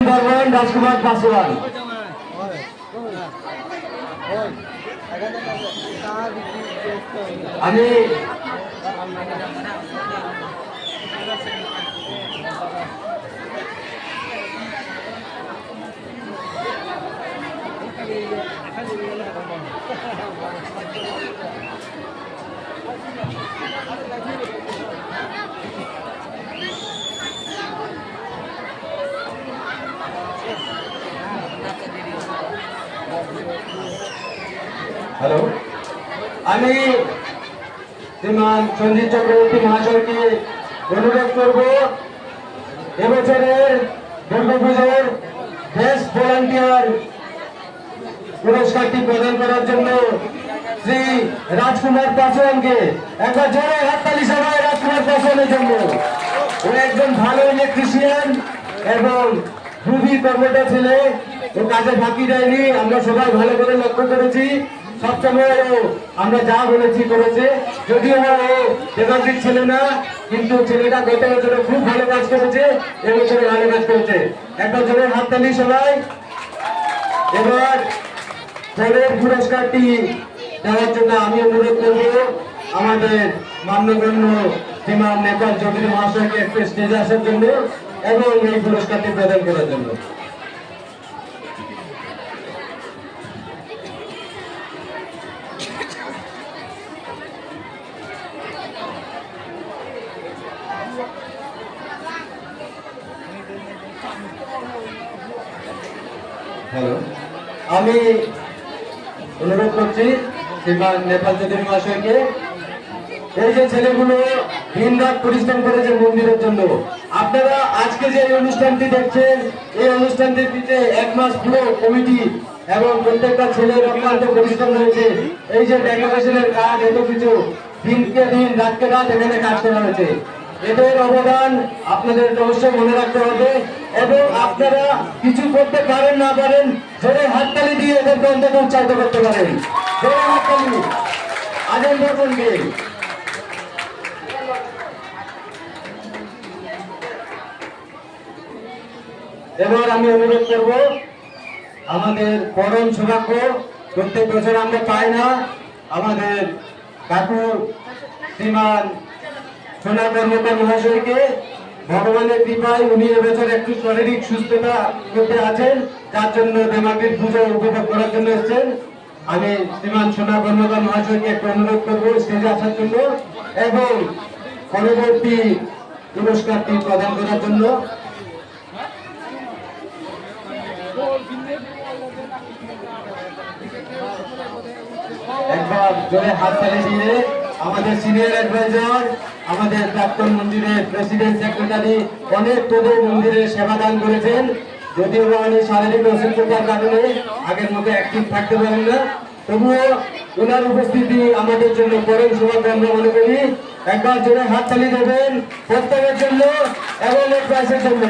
পারবেন রাজকুমার পাসওয়ান। আমি হ্যালো, আমি শ্রীমান সঞ্জিত চক্রবর্তী মহাশয়কে অনুরোধ করব এবছরের দুর্গাপুজোর বেস্ট ভলান্টিয়ার পুরস্কারটি প্রদান করার জন্য শ্রী রাজকুমার পাসওয়ানকে একবার জোরে হাততালি সবাই রাজকুমার পাসওয়ানের জন্য। ও একজন ভালো ইলেকট্রিশিয়ান এবং খুবই কর্মটা ছেলে, ও কাজে ফাঁকি দেয়নি, আমরা সবাই ভালো করে লক্ষ্য করেছি। সবসময় আমরা যা বলেছি করেছে, যদিও ও দেবান্তিক ছেলে না, কিন্তু ছেলেটা গত বছরে খুব ভালো কাজ করেছে, এবছরে ভালো কাজ করেছে। একটা জোরে হাততালি সবাই। এবার পরের পুরস্কারটি দেওয়ার জন্য আমি অনুরোধ করব আমাদের মান্যগণ্য শ্রীমান নেপাল চৌধুরী মহাশয়কে একটু স্টেজে আসার জন্য এবং এই পুরস্কারটি প্রদান করার জন্য। হ্যালো, আমি অনুরোধ করছি শ্রীমান নেপাল চৌধুরী মহাশয়কে, এই যে ছেলেগুলো দিন রাত পরিশ্রম করেছে মন্দিরের জন্য, আপনারা আজকে যে অনুষ্ঠানটি দেখছেন, এই অনুষ্ঠানটির পিছনে এক মাস পুরো কমিটি এবং প্রত্যেকটা ছেলের অত্যন্ত পরিশ্রম রয়েছে। এই যে ডেকোরেশনের কাজ, এত কিছু দিনকে দিন রাতকে রাত এখানে কাজ করা হয়েছে, এদের অবদান আপনাদের অবশ্যই মনে রাখতে হবে। এবং আপনারা কিছু করতে পারেন না পারেন, জোরে হাততালি দিয়ে এদেরকে অন্তত উৎসাহিত করতে পারেন। জোরে হাততালি আজম বর্মনকে। এবার আমি অনুরোধ করব, আমাদের পরম সৌভাগ্য, প্রত্যেক বছর আমরা পাই না, আমাদের কাকু শ্রীমান সোনা কর্মকার মহাশয়কে ভগবানের কৃপায় উনি এবছর একটু শারীরিক সুস্থতা করতে আছেন, যার জন্য দেমাগের পুজো উপভোগ করার জন্য এসেছেন। আমি শ্রীমান সোনা কর্মকার মহাশয়কে একটু অনুরোধ করবো স্টেজে আসার জন্য এবং পরবর্তী পুরস্কারটি প্রদান করার জন্য। একবার জোরে হাততালি দিয়ে আমাদের সিনিয়র অ্যাডভাইজার, আমাদের প্রাক্তন মন্দিরের প্রেসিডেন্ট সেক্রেটারি অনেক তোদের মন্দিরে সেবাদান করেছেন, যদিও উনি শারীরিক অসুস্থতার কারণে আগের মতো অ্যাক্টিভ থাকতে পারেন না, তবুও ওনার উপস্থিতি আমাদের জন্য পরম সৌভাগ্য আমরা মনে করি। একবার জোরে হাততালি দেবেন প্রত্যেকের জন্য এবং এর প্রাইসের জন্য।